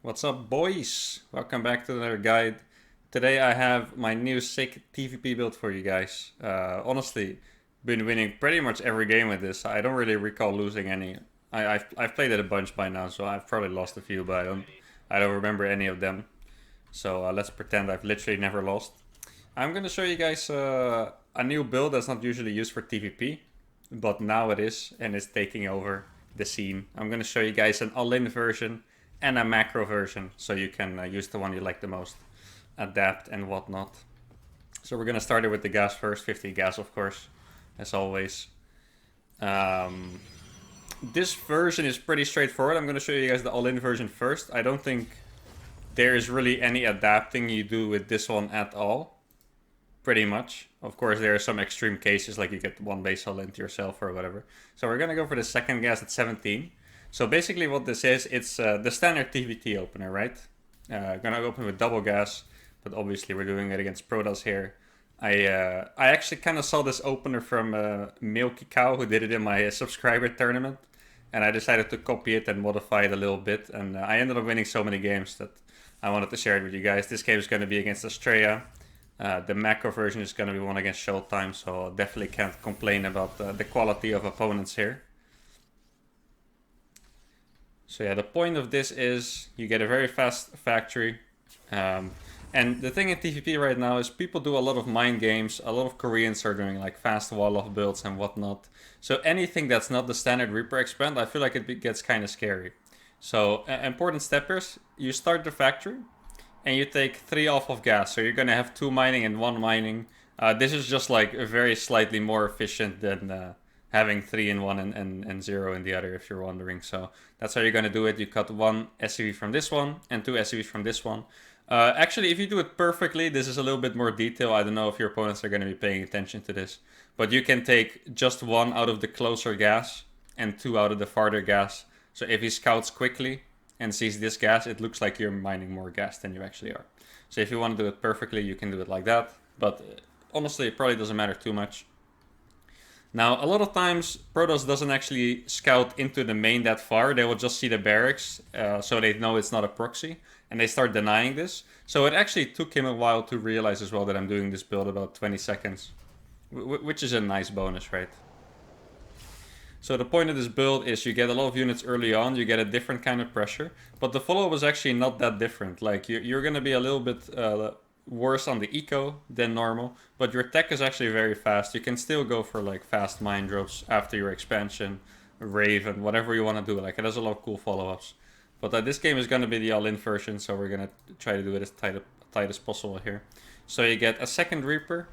What's up, boys? Welcome back to another guide. Today I have my new sick TVP build for you guys. Honestly, been winning pretty much every game with this. I don't really recall losing any. I've played it a bunch by now, so I've probably lost a few, but I don't remember any of them. So let's pretend I've literally never lost. I'm gonna show you guys a new build that's not usually used for TVP, but now it is, and it's taking over the scene. I'm gonna show you guys an all-in version and a macro version, so you can use the one you like the most, adapt and whatnot. So we're gonna start it with the gas first, 50 gas of course, as always. This version is pretty straightforward. I'm gonna show you guys the all-in version first. I don't think there is really any adapting you do with this one at all. Pretty much. Of course, there are some extreme cases, like you get one base hull into yourself or whatever. So we're gonna go for the second gas at 17. So basically what this is, it's the standard TVT opener, right? Gonna open with double gas, but obviously we're doing it against Protoss here. I actually kind of saw this opener from Milky Cow, who did it in my subscriber tournament, and I decided to copy it and modify it a little bit, and I ended up winning so many games that I wanted to share it with you guys. This game is going to be against Australia. The macro version is going to be one against Showtime, so definitely can't complain about the quality of opponents here. So yeah, the point of this is you get a very fast factory. And the thing in TVP right now is people do a lot of mind games. A lot of Koreans are doing like fast wall-off builds and whatnot. So anything that's not the standard Reaper expand, I feel like it gets kind of scary. So important steppers, you start the factory and you take 3 off of gas. So you're going to have 2 mining and 1 mining. This is just like very slightly more efficient than having 3 in one and 0 in the other, if you're wondering. So that's how you're going to do it. You cut 1 SCV from this one and 2 SCVs from this one. Actually, if you do it perfectly, this is a little bit more detail. I don't know if your opponents are going to be paying attention to this. But you can take just 1 out of the closer gas and 2 out of the farther gas. So if he scouts quickly and sees this gas, it looks like you're mining more gas than you actually are. So if you want to do it perfectly, you can do it like that. But honestly, it probably doesn't matter too much. Now, a lot of times, Protoss doesn't actually scout into the main that far. They will just see the barracks, so they know it's not a proxy, and they start denying this. So it actually took him a while to realize as well that I'm doing this build about 20 seconds, which is a nice bonus, right? So the point of this build is you get a lot of units early on, you get a different kind of pressure, but the follow-up was actually not that different. Like, you're going to be a little bit worse on the eco than normal, but your tech is actually very fast. You can still go for like fast mine drops after your expansion, Raven, whatever you want to do. Like, it has a lot of cool follow-ups. But this game is going to be the all-in version, so we're going to try to do it as tight as possible here. So you get a second Reaper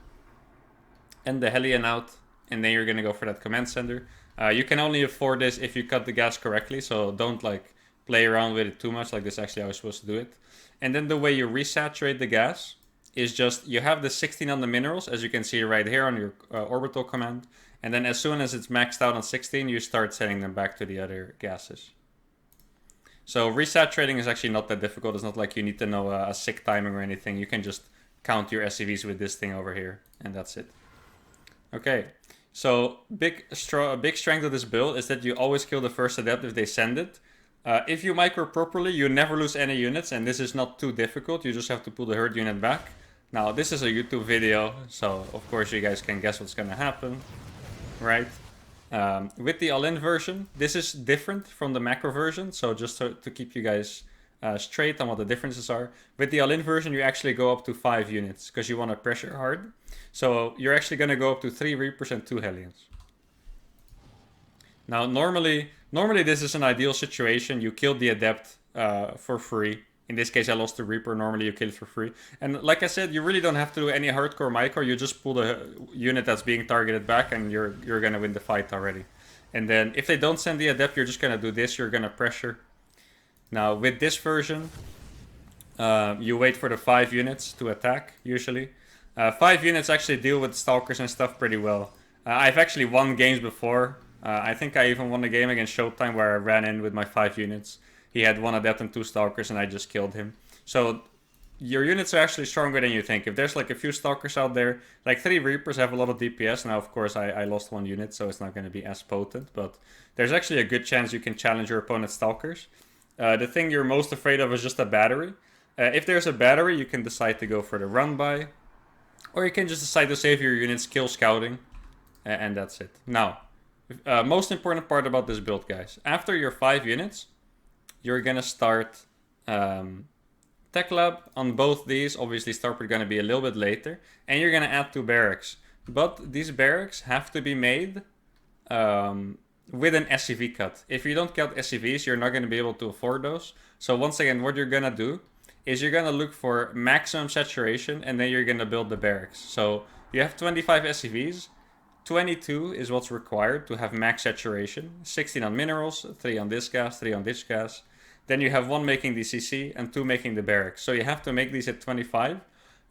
and the Hellion out, and then you're going to go for that command center. You can only afford this if you cut the gas correctly, so don't like play around with it too much. Like, this actually how you're supposed to do it. And then the way you resaturate the gas is just, you have the 16 on the minerals, as you can see right here on your orbital command. And then as soon as it's maxed out on 16, you start sending them back to the other gases. So resaturating is actually not that difficult. It's not like you need to know a sick timing or anything. You can just count your SCVs with this thing over here, and that's it. Okay, so big strength of this build is that you always kill the first adept if they send it. If you micro properly, you never lose any units, and this is not too difficult. You just have to pull the herd unit back. Now, this is a YouTube video, so of course you guys can guess what's gonna happen, right? With the all-in version, this is different from the macro version, so just to keep you guys straight on what the differences are. With the all-in version, you actually go up to 5 units, because you want to pressure hard. So you're actually gonna go up to 3 Reapers and 2 Hellions. Now, normally this is an ideal situation. You kill the adept for free. In this case, I lost the Reaper. Normally, you kill it for free. And like I said, you really don't have to do any hardcore micro. You just pull the unit that's being targeted back, and you're going to win the fight already. And then if they don't send the adept, you're just going to do this. You're going to pressure. Now, with this version, you wait for the 5 units to attack, usually. 5 units actually deal with stalkers and stuff pretty well. I've actually won games before. I think I even won a game against Showtime where I ran in with my 5 units. He had 1 adept and 2 stalkers, and I just killed him. So your units are actually stronger than you think. If there's like a few stalkers out there, like 3 Reapers have a lot of DPS. Now, of course, I lost 1 unit, so it's not going to be as potent. But there's actually a good chance you can challenge your opponent's stalkers. The thing you're most afraid of is just a battery. If there's a battery, you can decide to go for the run by, or you can just decide to save your units, kill scouting, and that's it. Now, most important part about this build, guys. After your 5 units, you're gonna start Tech Lab on both these. Obviously, Starport gonna be a little bit later, and you're gonna add 2 barracks. But these barracks have to be made with an SCV cut. If you don't cut SCVs, you're not gonna be able to afford those. So once again, what you're gonna do is you're gonna look for maximum saturation, and then you're gonna build the barracks. So you have 25 SCVs. 22 is what's required to have max saturation. 16 on minerals, 3 on this gas, 3 on this gas. Then you have 1 making the CC and 2 making the barracks. So you have to make these at 25.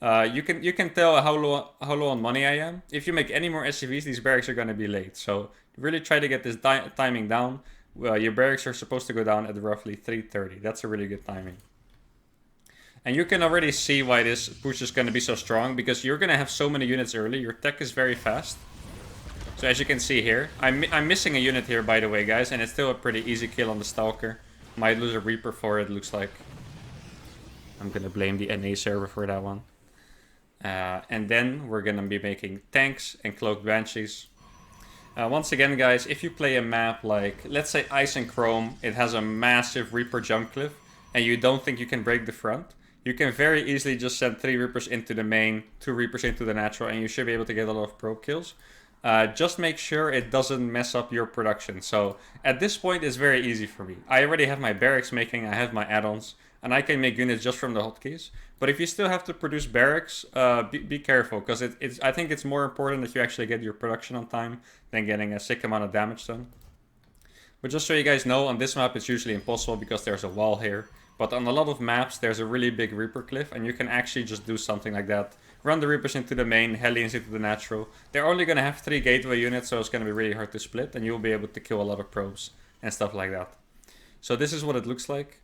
You can tell how low on money I am. If you make any more SCVs, these barracks are going to be late. So really try to get this timing down. Your barracks are supposed to go down at roughly 3:30. That's a really good timing. And you can already see why this push is going to be so strong, because you're going to have so many units early. Your tech is very fast. So as you can see here, I'm missing a unit here, by the way, guys, and it's still a pretty easy kill on the Stalker. Might lose a Reaper for it, looks like. I'm gonna blame the NA server for that one. And then we're gonna be making tanks and cloaked banshees. Once again, guys, if you play a map like, let's say Ice and Chrome, it has a massive Reaper jump cliff, and you don't think you can break the front, you can very easily just send 3 Reapers into the main, 2 Reapers into the natural, and you should be able to get a lot of probe kills. Just make sure it doesn't mess up your production. So at this point, it's very easy for me. I already have my barracks making, I have my add-ons, and I can make units just from the hotkeys. But if you still have to produce barracks, be careful, because I think it's more important that you actually get your production on time than getting a sick amount of damage done. But just so you guys know, on this map it's usually impossible because there's a wall here. But on a lot of maps, there's a really big Reaper cliff, and you can actually just do something like that. Run the Reapers into the main, Hellions into the natural. They're only going to have 3 gateway units, so it's going to be really hard to split, and you'll be able to kill a lot of probes and stuff like that. So this is what it looks like.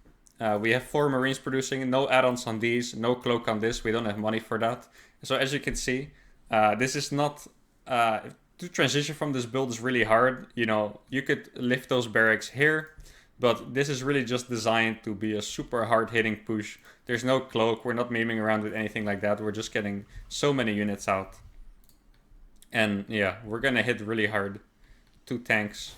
We have 4 Marines producing, no add-ons on these, no cloak on this, we don't have money for that. So as you can see, this is not... to transition from this build is really hard. You know, you could lift those barracks here, but this is really just designed to be a super hard-hitting push. There's no cloak, we're not memeing around with anything like that, we're just getting so many units out. And yeah, we're gonna hit really hard. 2 tanks,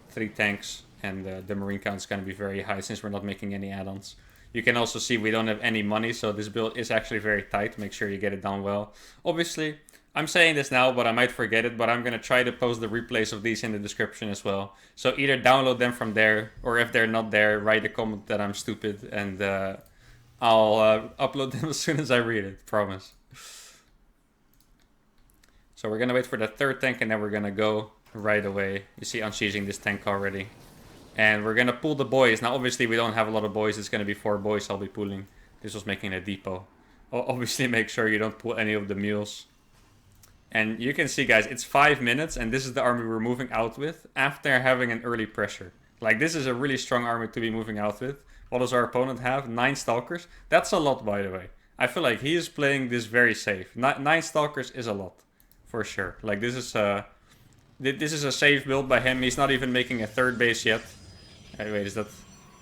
3 tanks, and the marine count is gonna be very high since we're not making any add-ons. You can also see we don't have any money, so this build is actually very tight. Make sure you get it down well. Obviously, I'm saying this now, but I might forget it, but I'm going to try to post the replays of these in the description as well. So either download them from there, or if they're not there, write a comment that I'm stupid, and I'll upload them as soon as I read it, promise. So we're going to wait for the 3rd tank, and then we're going to go right away. You see unsieging this tank already. And we're going to pull the boys. Now obviously we don't have a lot of boys, it's going to be 4 boys I'll be pulling. This was making a depot. Obviously make sure you don't pull any of the mules. And you can see, guys, it's 5 minutes, and this is the army we're moving out with after having an early pressure. Like, this is a really strong army to be moving out with. What does our opponent have? 9 Stalkers. That's a lot, by the way. I feel like he is playing this very safe. 9 Stalkers is a lot, for sure. Like, this is a safe build by him. He's not even making a 3rd base yet. Wait, is that...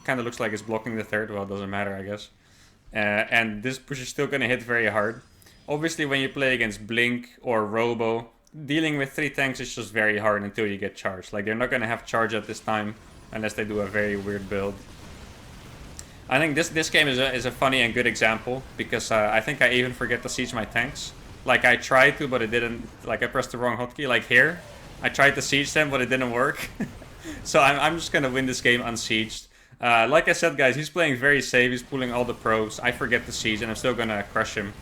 kind of looks like it's blocking the 3rd. Well, it doesn't matter, I guess. And this push is still going to hit very hard. Obviously, when you play against Blink or Robo, dealing with 3 tanks is just very hard until you get charged. Like, they're not going to have charge at this time unless they do a very weird build. I think this game is a funny and good example, because I think I even forget to siege my tanks. Like, I tried to, but it didn't. Like, I pressed the wrong hotkey. Like here, I tried to siege them, but it didn't work. So I'm just going to win this game unsieged. Like I said, guys, he's playing very safe. He's pulling all the probes. I forget to siege, and I'm still going to crush him.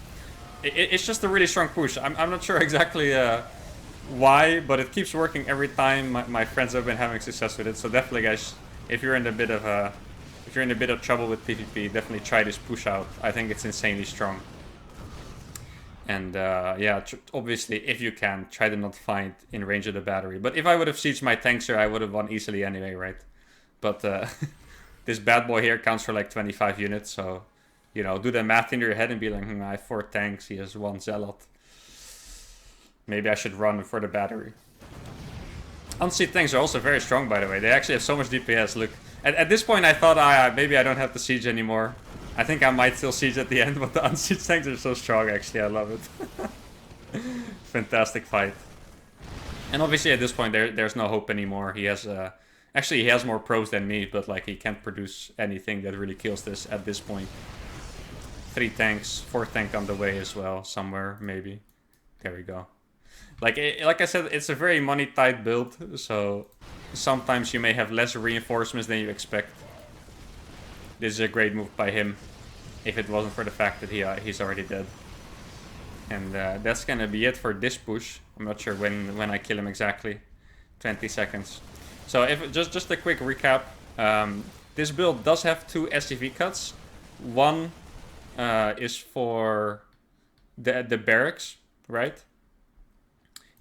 It's just a really strong push. I'm not sure exactly why, but it keeps working every time. My friends have been having success with it. So definitely, guys, if you're in a bit of trouble with PvP, definitely try this push out. I think it's insanely strong. And yeah, obviously, if you can, try to not find in range of the battery. But if I would have sieged my tanks here, I would have won easily anyway, right? But this bad boy here counts for like 25 units, so... You know, do the math in your head and be like, I have 4 tanks, he has 1 zealot. Maybe I should run for the battery. Unseat tanks are also very strong, by the way. They actually have so much DPS. Look, At this point, I thought maybe I don't have to siege anymore. I think I might still siege at the end, but the unsiege tanks are so strong, actually. I love it. Fantastic fight. And obviously at this point, there's no hope anymore. He has... actually, he has more pros than me, but like he can't produce anything that really kills this at this point. 3 tanks, 4th tank on the way as well, somewhere, maybe. There we go. Like I said, it's a very money-tight build, so sometimes you may have less reinforcements than you expect. This is a great move by him, if it wasn't for the fact that he's already dead. And that's gonna be it for this push. I'm not sure when I kill him exactly. 20 seconds. So if just a quick recap. This build does have 2 SCV cuts. One is for the barracks, right?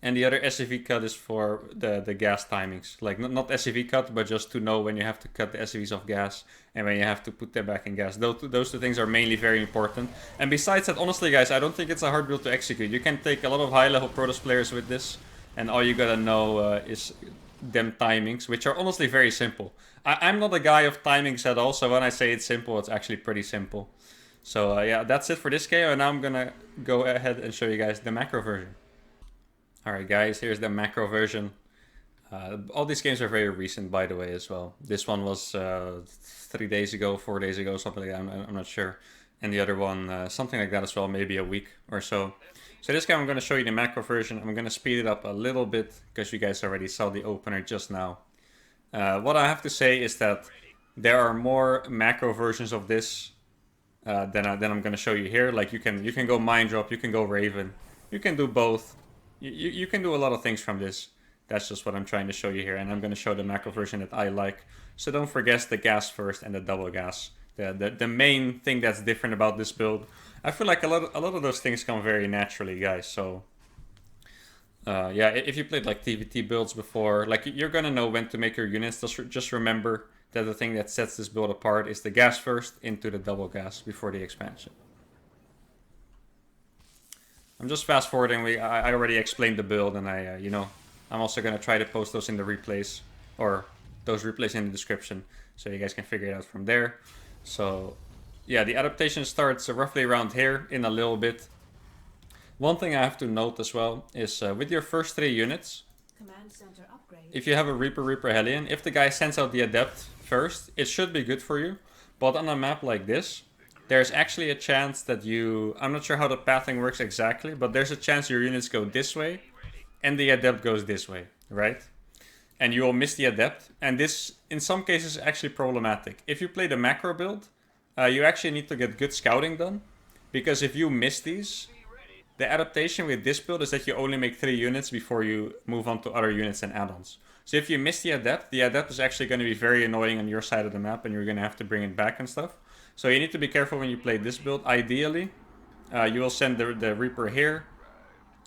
And the other SCV cut is for the gas timings. Like, not SCV cut, but just to know when you have to cut the SCVs off gas and when you have to put them back in gas. Those 2 things are mainly very important. And besides that, honestly, guys, I don't think it's a hard build to execute. You can take a lot of high-level Protoss players with this, and all you gotta know is them timings, which are honestly very simple. I'm not a guy of timings at all, so when I say it's simple, it's actually pretty simple. So yeah, that's it for this game, and now I'm gonna go ahead and show you guys the macro version. Alright guys, here's the macro version. All these games are very recent, by the way, as well. This one was 3 days ago, 4 days ago, something like that, I'm not sure. And the other one, something like that as well, maybe a week or so. So this game I'm going to show you the macro version. I'm going to speed it up a little bit, because you guys already saw the opener just now. What I have to say is that there are more macro versions of this than I'm going to show you here. Like, you can go Mind Drop, you can go Raven, you can do both. You can do a lot of things from this. That's just what I'm trying to show you here, and I'm going to show the macro version that I like. So don't forget the gas first and the double gas. The main thing that's different about this build. I feel like a lot of those things come very naturally, guys. So yeah, if you played like TVT builds before, like, you're gonna know when to make your units. Just remember that the thing that sets this build apart is the gas first into the double gas before the expansion. I'm just fast forwarding. I already explained the build, and I'm also gonna try to post those in the replays, or those replays in the description, so you guys can figure it out from there. So yeah, the adaptation starts roughly around here in a little bit. One thing I have to note as well is with your first 3 units, Command Center upgrade. If you have a Reaper Hellion, if the guy sends out the Adept first, it should be good for you. But on a map like this, there's actually a chance that I'm not sure how the pathing works exactly, but there's a chance your units go this way and the Adept goes this way, right? And you will miss the Adept, and this, in some cases, is actually problematic. If you play the macro build, you actually need to get good scouting done, because if you miss these, the adaptation with this build is that you only make 3 units before you move on to other units and add-ons. So if you miss the Adept is actually going to be very annoying on your side of the map, and you're going to have to bring it back and stuff. So you need to be careful when you play this build. Ideally, you will send the Reaper here,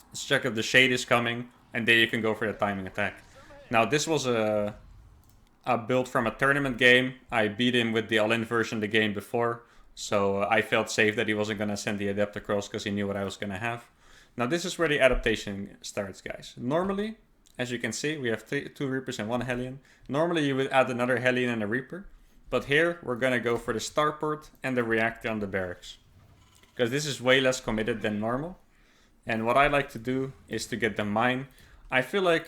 let's check if the Shade is coming, and then you can go for the timing attack. Now, this was a build from a tournament game. I beat him with the all-in version the game before, so I felt safe that he wasn't going to send the Adept across, because he knew what I was going to have. Now, this is where the adaptation starts, guys. Normally, as you can see, we have 2 Reapers and 1 Hellion. Normally, you would add another Hellion and a Reaper, but here we're going to go for the starport and the reactor on the barracks, because this is way less committed than normal. And what I like to do is to get the mine. I feel like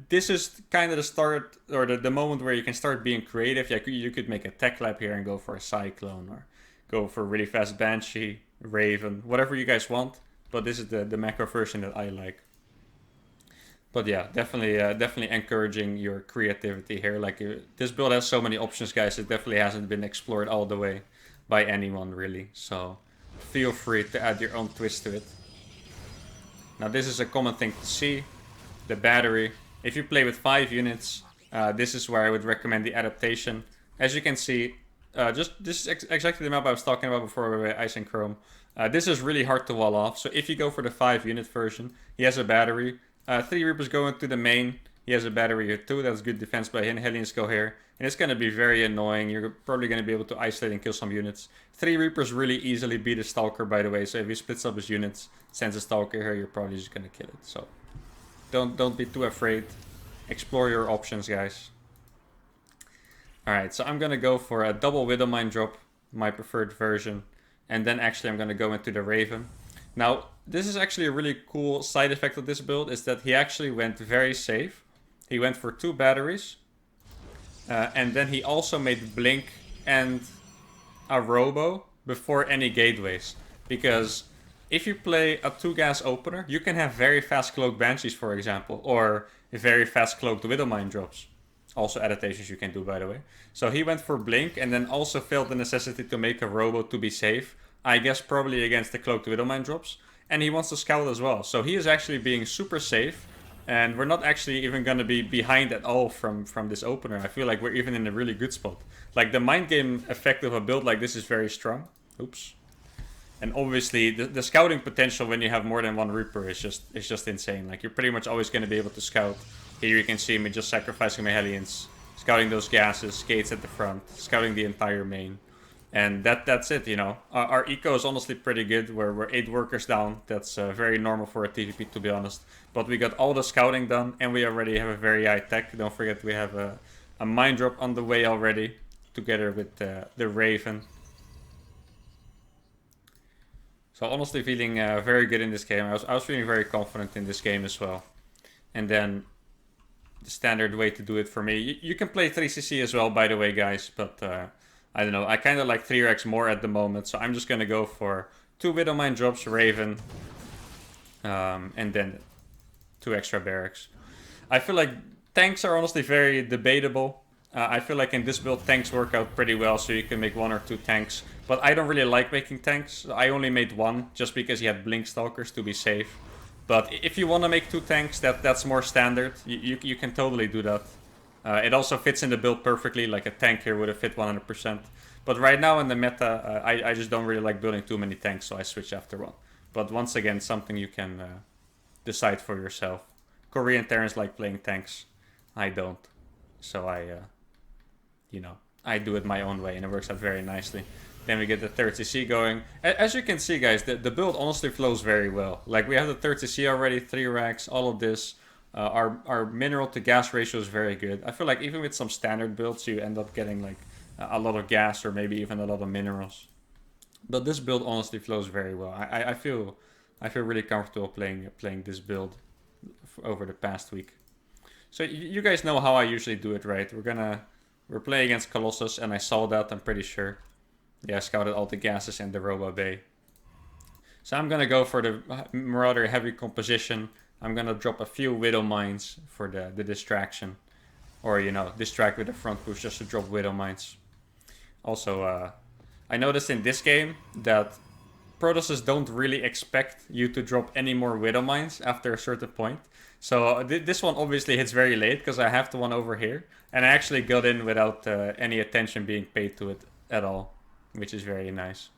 this is kind of the start, or the moment where you can start being creative. You could make a tech lab here and go for a Cyclone, or go for a really fast Banshee, Raven, whatever you guys want. But this is the macro version that I like. But yeah, definitely encouraging your creativity here. Like, this build has so many options, guys. It definitely hasn't been explored all the way by anyone, really. So feel free to add your own twist to it. Now, this is a common thing to see. The battery. If you play with 5 units, this is where I would recommend the adaptation. As you can see, this is exactly the map I was talking about before with Ice and Chrome. This is really hard to wall off. So if you go for the 5 unit version, he has a battery. 3 Reapers go into the main. He has a battery here too. That's good defense by him. Hellions go here. And it's going to be very annoying. You're probably going to be able to isolate and kill some units. 3 Reapers really easily beat a Stalker, by the way. So if he splits up his units, sends a Stalker here, you're probably just going to kill it. So don't be too afraid. Explore your options, guys. Alright, so I'm gonna go for a double Widow Mine drop, my preferred version. And then actually I'm gonna go into the Raven. Now, this is actually a really cool side effect of this build, is that he actually went very safe. He went for 2 batteries. And then he also made Blink and a Robo before any gateways. Because if you play a 2-gas opener, you can have very fast cloaked Banshees, for example. Or very fast cloaked Widow Mine drops. Also adaptations you can do, by the way. So he went for Blink and then also felt the necessity to make a Robo to be safe. I guess probably against the cloaked Widow Mine drops. And he wants to scout as well. So he is actually being super safe. And we're not actually even going to be behind at all from this opener. I feel like we're even in a really good spot. Like, the mind game effect of a build like this is very strong. Oops. And obviously, the scouting potential when you have more than one Reaper is just insane. Like, you're pretty much always going to be able to scout. Here you can see me just sacrificing my Hellions, scouting those gases, gates at the front, scouting the entire main. And that's it, you know. Our eco is honestly pretty good. We're 8 workers down. That's very normal for a TVP, to be honest. But we got all the scouting done, and we already have a very high tech. Don't forget we have a mine drop on the way already, together with the Raven. So honestly feeling very good in this game. I was feeling very confident in this game as well. And then the standard way to do it for me. You can play 3cc as well, by the way, guys. But I don't know. I kind of like 3x more at the moment. So I'm just going to go for 2 Widow Mine drops, Raven. And then 2 extra barracks. I feel like tanks are honestly very debatable. I feel like in this build tanks work out pretty well, so you can make 1 or 2 tanks. But I don't really like making tanks. I only made 1 just because he had Blink Stalkers to be safe. But if you want to make 2 tanks, that's more standard. You can totally do that. It also fits in the build perfectly, like a tank here would have fit 100%. But right now in the meta, I just don't really like building too many tanks, so I switch after 1. But once again, something you can decide for yourself. Korean Terrans like playing tanks. I don't. So I do it my own way, and it works out very nicely. Then we get the 30C going. As you can see, guys, the build honestly flows very well. Like, we have the 30C already, 3 racks, all of this. Our mineral to gas ratio is very good. I feel like even with some standard builds, you end up getting like a lot of gas or maybe even a lot of minerals. But this build honestly flows very well. I feel really comfortable playing this build over the past week. So you guys know how I usually do it, right? We're playing against Colossus, and I saw that, I'm pretty sure. Yeah, I scouted all the gases in the Robo Bay. So I'm gonna go for the Marauder heavy composition. I'm gonna drop a few Widow Mines for the distraction. Or, distract with the front push just to drop Widow Mines. Also, I noticed in this game that Protosses don't really expect you to drop any more Widow Mines after a certain point. So this one obviously hits very late because I have the one over here. And I actually got in without any attention being paid to it at all, which is very nice.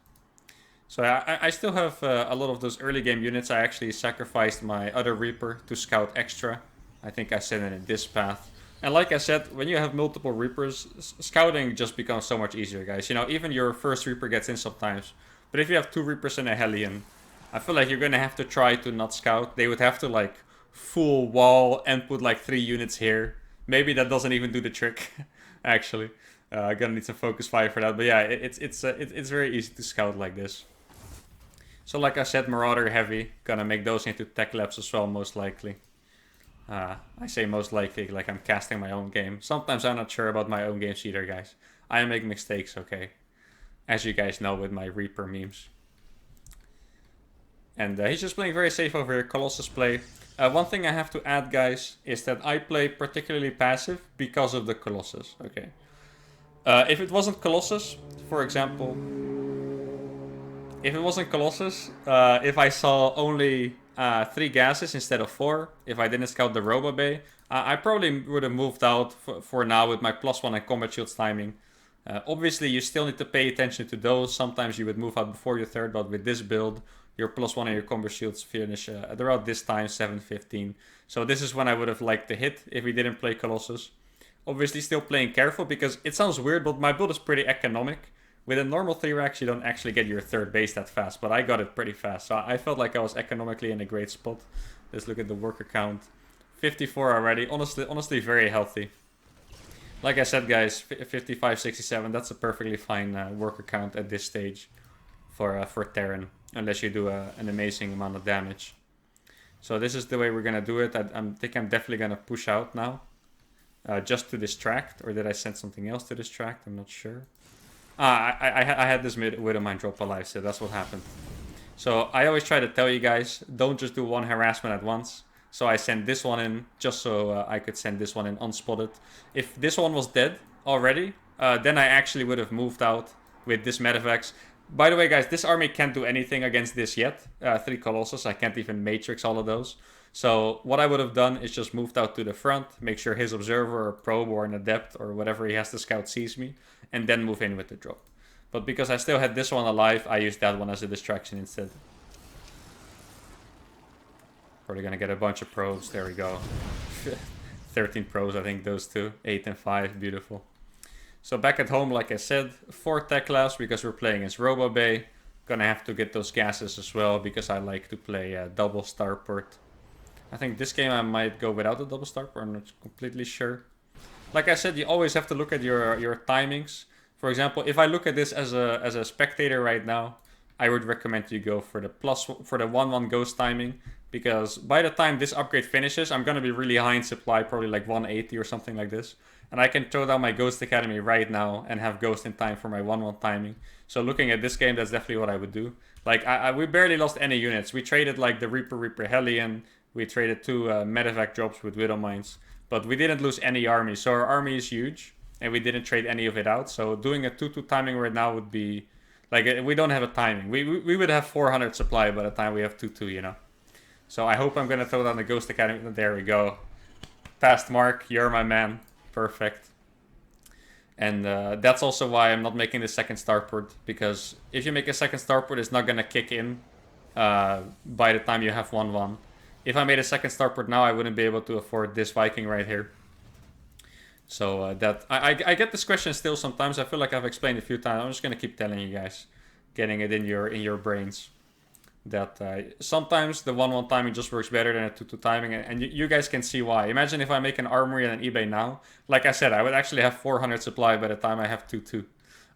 So I still have a lot of those early game units. I actually sacrificed my other Reaper to scout extra. I think I sent it in this path. And like I said, when you have multiple Reapers, scouting just becomes so much easier, guys. Even your first Reaper gets in sometimes. But if you have 2 Reapers and a Hellion, I feel like you're going to have to try to not scout. They would have to, like, full wall and put, like, 3 units here. Maybe that doesn't even do the trick, actually. I'm gonna need some focus fire for that. But yeah, it's very easy to scout like this. So like I said, Marauder heavy. Gonna make those into tech labs as well, most likely. I say most likely like I'm casting my own game. Sometimes I'm not sure about my own games either, guys. I make mistakes, okay? As you guys know with my Reaper memes. And he's just playing very safe over here. Colossus play. One thing I have to add, guys, is that I play particularly passive because of the Colossus, okay? If it wasn't Colossus, for example... If it wasn't Colossus, if I saw only 3 gases instead of 4, if I didn't scout the Robo Bay, I probably would have moved out for now with my +1 and combat shields timing. Obviously, you still need to pay attention to those. Sometimes you would move out before your third, but with this build, your +1 and your combat shields finish at around this time, 7:15. So this is when I would have liked to hit if we didn't play Colossus. Obviously, still playing careful because it sounds weird, but my build is pretty economic. With a normal 3 racks, you don't actually get your third base that fast, but I got it pretty fast. So I felt like I was economically in a great spot. Let's look at the worker count. 54 already. Honestly very healthy. Like I said, guys, 55, 67, that's a perfectly fine worker count at this stage for Terran, unless you do an amazing amount of damage. So this is the way we're gonna do it. I think I'm definitely gonna push out now, just to distract, or did I send something else to distract? I'm not sure. I had this Widowmine drop alive, so that's what happened. So I always try to tell you guys, don't just do one harassment at once. So I sent this one in just so I could send this one in unspotted. If this one was dead already, then I actually would have moved out with this Medivacs. By the way, guys, this army can't do anything against this yet. 3 Colossus, I can't even matrix all of those. So what I would have done is just moved out to the front, make sure his observer or probe or an adept or whatever he has to scout sees me, and then move in with the drop. But because I still had this one alive, I used that one as a distraction instead. Probably gonna get a bunch of probes. There we go. 13 probes, I think those two. 8 and 5, beautiful. So back at home, like I said, 4 tech labs because we're playing as Robo Bay. Gonna have to get those gases as well because I like to play double starport. I think this game I might go without a double starport, I'm not completely sure. Like I said, you always have to look at your timings. For example, if I look at this as a spectator right now, I would recommend you go for the 1-1 ghost timing, because by the time this upgrade finishes, I'm gonna be really high in supply, probably like 180 or something like this. And I can throw down my Ghost Academy right now and have Ghost in time for my 1-1 timing. So looking at this game, that's definitely what I would do. Like, we barely lost any units. We traded like the Reaper Hellion. We traded 2 medevac drops with Widow Mines. But we didn't lose any army. So our army is huge. And we didn't trade any of it out. So doing a 2-2 timing right now would be... Like, we don't have a timing. We would have 400 supply by the time we have 2-2, you know. So I hope I'm going to throw down the Ghost Academy. There we go. Fast Mark, you're my man. Perfect. And that's also why I'm not making the second starport, because if you make a second starport, it's not going to kick in by the time you have 1-1. If I made a second starport now, I wouldn't be able to afford this Viking right here. So that I get this question still sometimes. I feel like I've explained it a few times. I'm just going to keep telling you guys, getting it in your brains. That sometimes the 1-1 timing just works better than a 2-2 timing, and you guys can see why. Imagine if I make an armory and an eBay now. Like I said, I would actually have 400 supply by the time I have 2-2.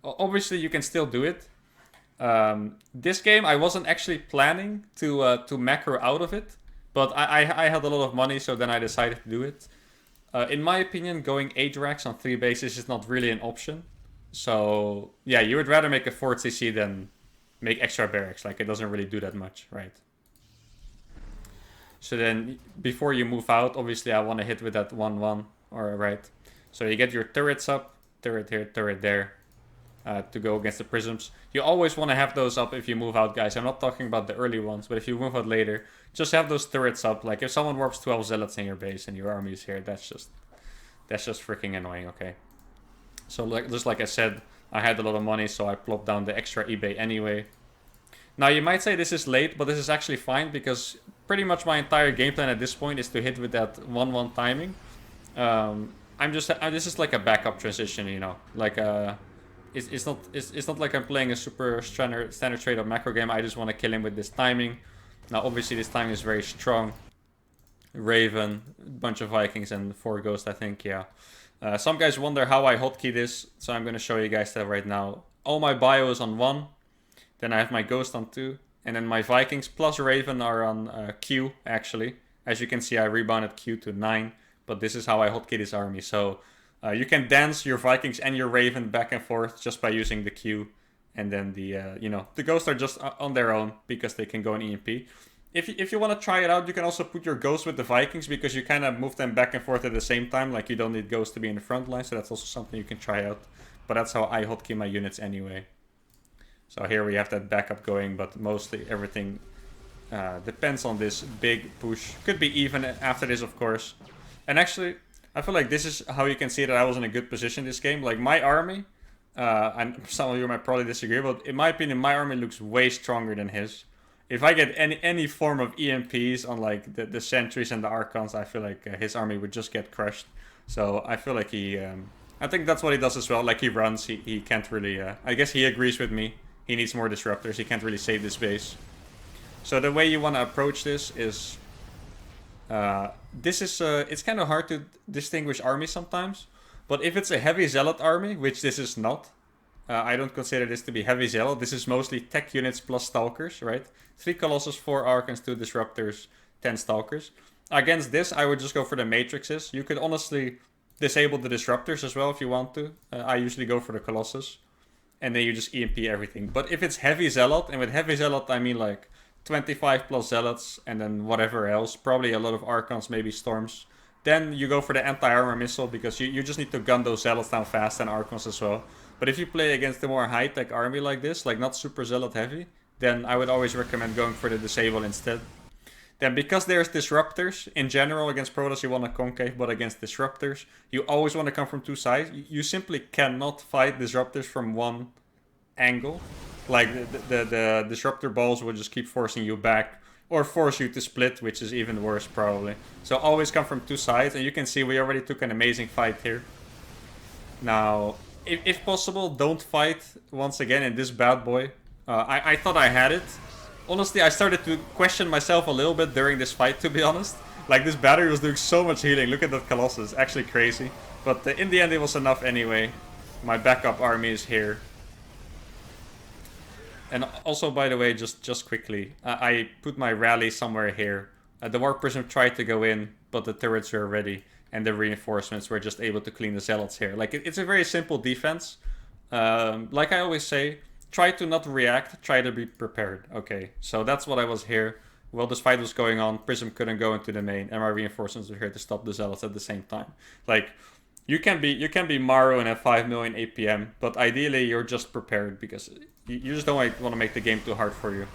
Obviously, you can still do it. This game, I wasn't actually planning to macro out of it, but I had a lot of money, so then I decided to do it. In my opinion, going 8 racks on 3 bases is not really an option. So, yeah, you would rather make a 4 CC than make extra barracks. Like, it doesn't really do that much, right? So then, before you move out, obviously I want to hit with that 1-1, or right? So you get your turrets up, turret here, turret there, to go against the prisms. You always want to have those up if you move out, guys. I'm not talking about the early ones, but if you move out later, just have those turrets up. Like, if someone warps 12 zealots in your base and your army is here, that's just freaking annoying, okay? So, just like I said, I had a lot of money, so I plopped down the extra eBay anyway. Now, you might say this is late, but this is actually fine, because pretty much my entire game plan at this point is to hit with that 1-1 timing. This is like a backup transition, you know. Like, it's not like I'm playing a super standard trade or macro game. I just want to kill him with this timing. Now, obviously, this timing is very strong. Raven, a bunch of Vikings, and 4 Ghosts, I think, yeah. Some guys wonder how I hotkey this, so I'm going to show you guys that right now. All my bio is on 1, then I have my Ghost on 2, and then my Vikings plus Raven are on Q, actually. As you can see, I rebounded Q to 9, but this is how I hotkey this army. So you can dance your Vikings and your Raven back and forth just by using the Q, and then the Ghosts are just on their own because they can go in EMP. If you want to try it out, you can also put your Ghosts with the Vikings, because you kind of move them back and forth at the same time. Like, you don't need Ghosts to be in the front line, so that's also something you can try out. But that's how I hotkey my units anyway. So here we have that backup going, but mostly everything depends on this big push. Could be even after this, of course. And actually, I feel like this is how you can see that I was in a good position this game. Like, my army, and some of you might probably disagree, but in my opinion, my army looks way stronger than his. If I get any form of EMPs on like the sentries and the archons, I feel like his army would just get crushed. So I feel like I think that's what he does as well. Like, he runs, he can't really, I guess he agrees with me. He needs more disruptors, he can't really save this base. So the way you want to approach this is, it's kind of hard to distinguish armies sometimes. But if it's a heavy Zealot army, which this is not, I don't consider this to be heavy Zealot. This is mostly tech units plus Stalkers, right? 3 Colossus, 4 Archons, 2 Disruptors, 10 Stalkers. Against this, I would just go for the Matrixes. You could honestly disable the Disruptors as well if you want to. I usually go for the Colossus. And then you just EMP everything. But if it's heavy Zealot, and with heavy Zealot I mean like 25 plus Zealots, and then whatever else, probably a lot of Archons, maybe Storms, then you go for the anti-armor missile, because you just need to gun those Zealots down fast, and Archons as well. But if you play against a more high-tech army like this, like not super Zealot heavy, then I would always recommend going for the Disable instead. Then because there's Disruptors, in general against Protoss you want to concave, but against Disruptors, you always want to come from 2 sides. You simply cannot fight Disruptors from one angle. Like the Disruptor balls will just keep forcing you back, or force you to split, which is even worse probably. So always come from 2 sides, and you can see we already took an amazing fight here. Now, if possible, don't fight once again in this bad boy. I thought I had it. Honestly, I started to question myself a little bit during this fight, to be honest. Like, this battery was doing so much healing. Look at that Colossus. Actually crazy. But in the end, it was enough anyway. My backup army is here. And also, by the way, just quickly, I put my rally somewhere here. The Warp Prism tried to go in, but the turrets were ready. And the reinforcements were just able to clean the Zealots here. Like, it's a very simple defense. Like I always say, try to not react, try to be prepared. Okay, so that's what I was here. While this fight was going on, Prism couldn't go into the main, and my reinforcements were here to stop the Zealots at the same time. Like, you can be Maru and have 5 million APM, but ideally you're just prepared, because you just don't want to make the game too hard for you.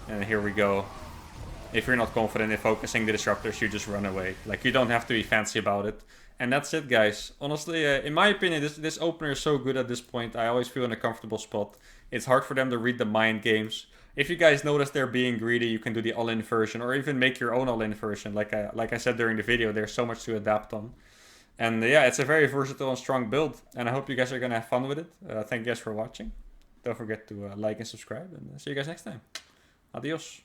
And here we go. If you're not confident in focusing the Disruptors, you just run away. Like, you don't have to be fancy about it. And that's it, guys. Honestly, in my opinion, this opener is so good at this point. I always feel in a comfortable spot. It's hard for them to read the mind games. If you guys notice they're being greedy, you can do the all-in version, or even make your own all-in version. Like I said during the video, there's so much to adapt on. And yeah, it's a very versatile and strong build. And I hope you guys are going to have fun with it. Thank you guys for watching. Don't forget to like and subscribe. And see you guys next time. Adios.